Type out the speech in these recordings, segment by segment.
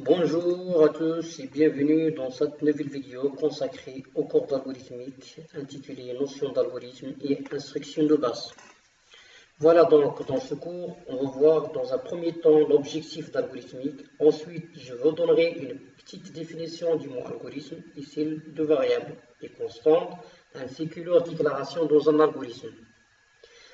Bonjour à tous et bienvenue dans cette nouvelle vidéo consacrée au cours d'algorithmique intitulée Notions d'algorithme et instructions de base. Voilà donc dans ce cours, on va voir dans un premier temps l'objectif d'algorithmique. Ensuite, je vous donnerai une petite définition du mot algorithme et celle de variables et constantes ainsi que leur déclaration dans un algorithme.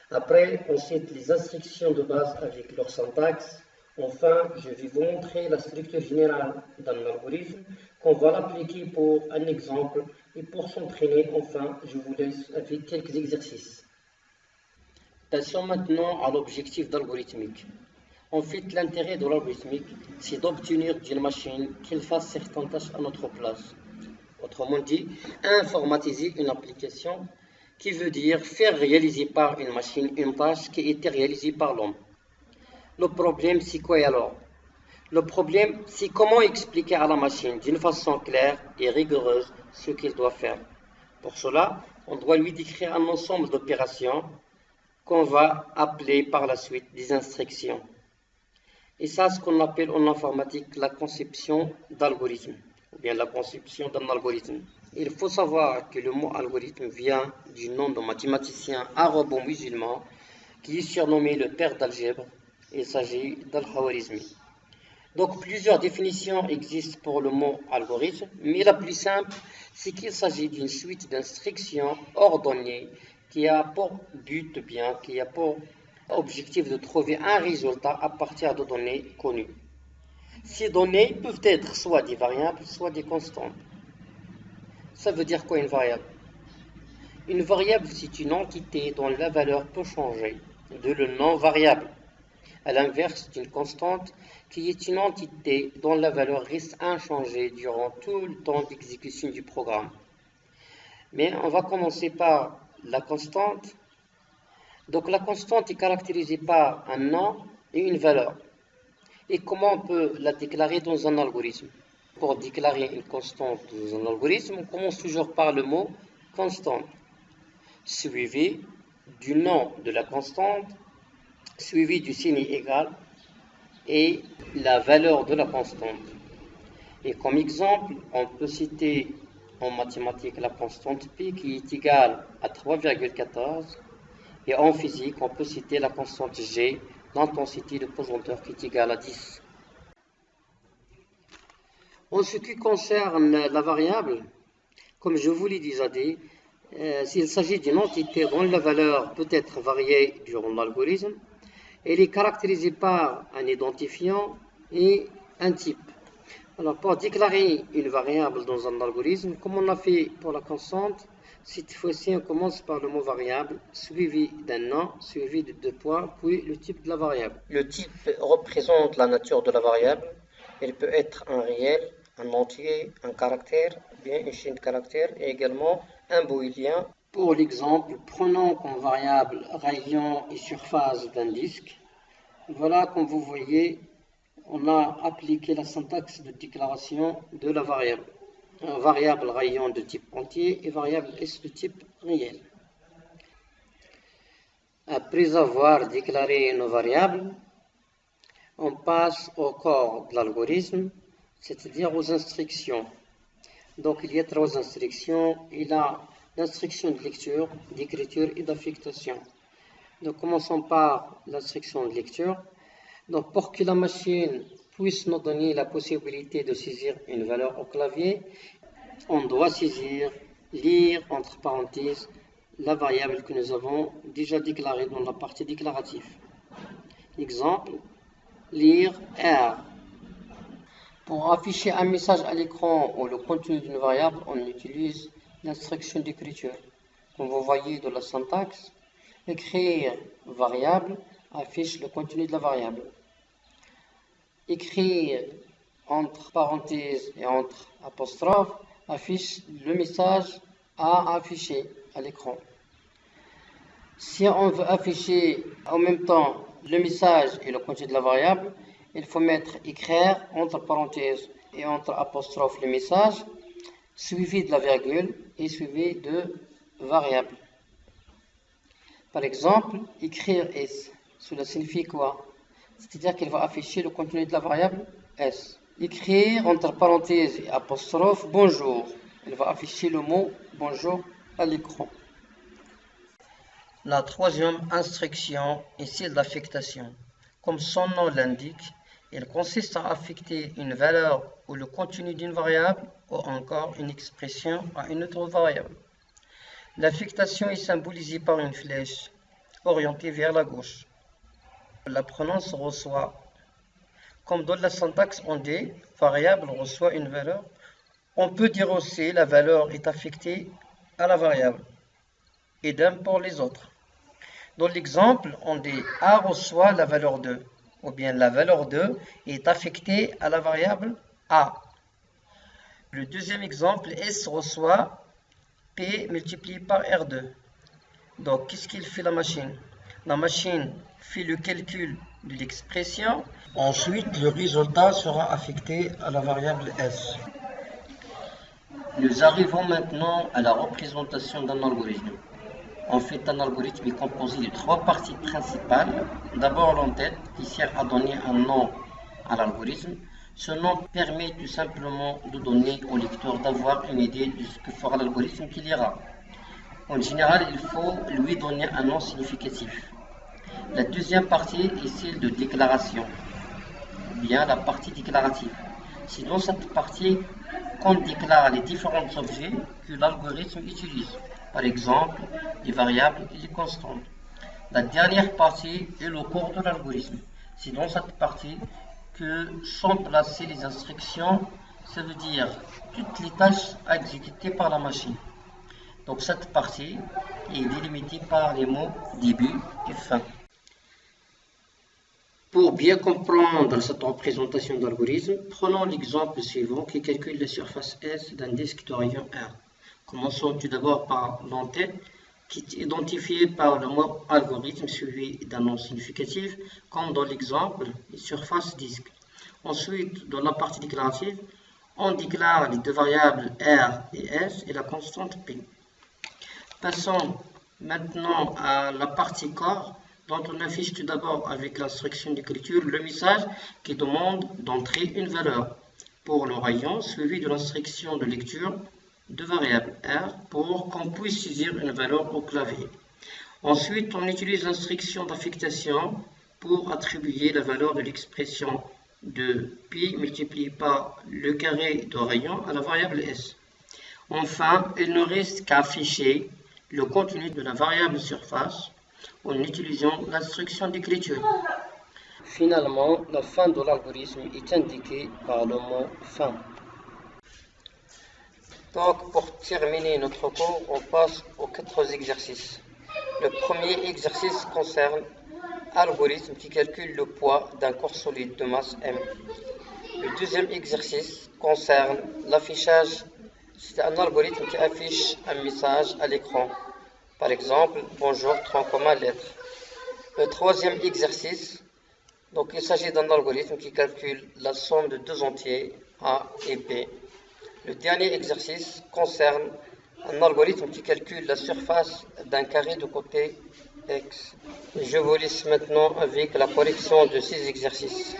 Après, on cite les instructions de base avec leur syntaxe. Enfin, je vais vous montrer la structure générale d'un algorithme qu'on va l'appliquer pour un exemple et pour s'entraîner, enfin, je vous laisse avec quelques exercices. Passons maintenant à l'objectif d'algorithmique. En fait, l'intérêt de l'algorithmique, c'est d'obtenir d'une machine qu'elle fasse certaines tâches à notre place. Autrement dit, informatiser une application qui veut dire faire réaliser par une machine une tâche qui était réalisée par l'homme. Le problème, c'est quoi alors? Le problème, c'est comment expliquer à la machine d'une façon claire et rigoureuse ce qu'elle doit faire. Pour cela, on doit lui décrire un ensemble d'opérations qu'on va appeler par la suite des instructions. Et ça, c'est ce qu'on appelle en informatique la conception d'algorithme, ou bien la conception d'un algorithme. Il faut savoir que le mot algorithme vient du nom d'un mathématicien arabo-musulman qui est surnommé le père d'algèbre. Il s'agit d'Al-Khwarizmi. Donc plusieurs définitions existent pour le mot algorithme, mais la plus simple, c'est qu'il s'agit d'une suite d'instructions ordonnées qui a pour but, bien, qui a pour objectif de trouver un résultat à partir de données connues. Ces données peuvent être soit des variables, soit des constantes. Ça veut dire quoi une variable? Une variable, c'est une entité dont la valeur peut changer, de le non variable. À l'inverse d'une constante, qui est une entité dont la valeur reste inchangée durant tout le temps d'exécution du programme. Mais on va commencer par la constante. Donc la constante est caractérisée par un nom et une valeur. Et comment on peut la déclarer dans un algorithme? Pour déclarer une constante dans un algorithme, on commence toujours par le mot constante, suivi du nom de la constante, suivi du signe égal et la valeur de la constante. Et comme exemple, on peut citer en mathématiques la constante pi qui est égale à 3,14 et en physique, on peut citer la constante g, l'intensité de pesanteur qui est égale à 10. En ce qui concerne la variable, comme je vous l'ai déjà dit, s'il s'agit d'une entité dont la valeur peut être variée durant l'algorithme, elle est caractérisée par un identifiant et un type. Alors, pour déclarer une variable dans un algorithme, comme on a fait pour la constante, cette fois-ci, on commence par le mot variable, suivi d'un nom, suivi de 2 points, puis le type de la variable. Le type représente la nature de la variable. Elle peut être un réel, un entier, un caractère, bien une chaîne de caractères, et également un booléen. Pour l'exemple, prenons comme variable rayon et surface d'un disque. Voilà, comme vous voyez, on a appliqué la syntaxe de déclaration de la variable. Variable rayon de type entier et variable S de type réel. Après avoir déclaré une variable, on passe au corps de l'algorithme, c'est-à-dire aux instructions. Donc il y a 3 instructions. Il y a l'instruction de lecture, d'écriture et d'affectation. Donc commençons par l'instruction de lecture. Donc pour que la machine puisse nous donner la possibilité de saisir une valeur au clavier, on doit saisir, lire entre parenthèses, la variable que nous avons déjà déclarée dans la partie déclarative. Exemple, lire R. Pour afficher un message à l'écran ou le contenu d'une variable, on utilise l'instruction d'écriture. Comme vous voyez dans la syntaxe, écrire variable affiche le contenu de la variable. Écrire entre parenthèses et entre apostrophes affiche le message à afficher à l'écran. Si on veut afficher en même temps le message et le contenu de la variable, il faut mettre écrire entre parenthèses et entre apostrophes le message, suivi de la virgule et suivi de variable. Par exemple, écrire S, cela signifie quoi? C'est-à-dire qu'il va afficher le contenu de la variable S. écrire entre parenthèses et apostrophe bonjour. Elle va afficher le mot bonjour à l'écran. La troisième instruction est celle d'affectation. Comme son nom l'indique, elle consiste à affecter une valeur ou le contenu d'une variable ou encore une expression à une autre variable. L'affectation est symbolisée par une flèche orientée vers la gauche. L'apprenant reçoit, comme dans la syntaxe on dit, variable reçoit une valeur. On peut dire aussi la valeur est affectée à la variable. Idem pour les autres. Dans l'exemple, on dit A reçoit la valeur 2, ou bien la valeur 2 est affectée à la variable A. Le deuxième exemple, S reçoit P multiplié par R2. Donc, qu'est-ce qu'il fait la machine? La machine fait le calcul de l'expression. Ensuite, le résultat sera affecté à la variable S. Nous arrivons maintenant à la représentation d'un algorithme. En fait, un algorithme est composé de trois parties principales. D'abord, l'entête qui sert à donner un nom à l'algorithme. Ce nom permet tout simplement de donner au lecteur d'avoir une idée de ce que fera l'algorithme qu'il lira. En général, il faut lui donner un nom significatif. La deuxième partie est celle de déclaration, ou bien la partie déclarative. C'est dans cette partie qu'on déclare les différents objets que l'algorithme utilise. Par exemple, les variables et les constantes. La dernière partie est le corps de l'algorithme. C'est dans cette partie que sont placées les instructions, ça veut dire toutes les tâches à exécuter par la machine. Donc cette partie est délimitée par les mots début et fin. Pour bien comprendre cette représentation d'algorithme, prenons l'exemple suivant qui calcule la surface S d'un disque de rayon R. Commençons tout d'abord par l'entête qui est identifiée par le mot algorithme suivi d'un nom significatif, comme dans l'exemple surface disque. Ensuite, dans la partie déclarative, on déclare les deux variables R et S et la constante P. Passons maintenant à la partie corps, dont on affiche tout d'abord avec l'instruction d'écriture le message qui demande d'entrer une valeur pour le rayon, suivi de l'instruction de lecture de variable R pour qu'on puisse saisir une valeur au clavier. Ensuite, on utilise l'instruction d'affectation pour attribuer la valeur de l'expression de pi multiplié par le carré de rayon à la variable S. Enfin, il ne reste qu'à afficher le contenu de la variable surface en utilisant l'instruction d'écriture. Finalement, la fin de l'algorithme est indiquée par le mot fin. Donc, pour terminer notre cours, on passe aux 4 exercices. Le premier exercice concerne l'algorithme qui calcule le poids d'un corps solide de masse M. Le deuxième exercice concerne l'affichage. C'est un algorithme qui affiche un message à l'écran. Par exemple, bonjour, tronc commun, lettre. Le troisième exercice, donc il s'agit d'un algorithme qui calcule la somme de deux entiers A et B. Le dernier exercice concerne un algorithme qui calcule la surface d'un carré de côté X. Je vous laisse maintenant avec la correction de ces exercices.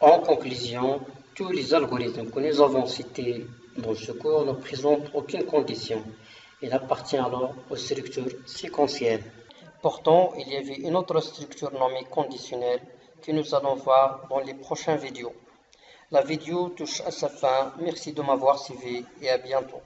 En conclusion, tous les algorithmes que nous avons cités dans ce cours ne présentent aucune condition. Il appartient alors aux structures séquentielles. Pourtant, il y avait une autre structure nommée conditionnelle que nous allons voir dans les prochaines vidéos. La vidéo touche à sa fin. Merci de m'avoir suivi et à bientôt.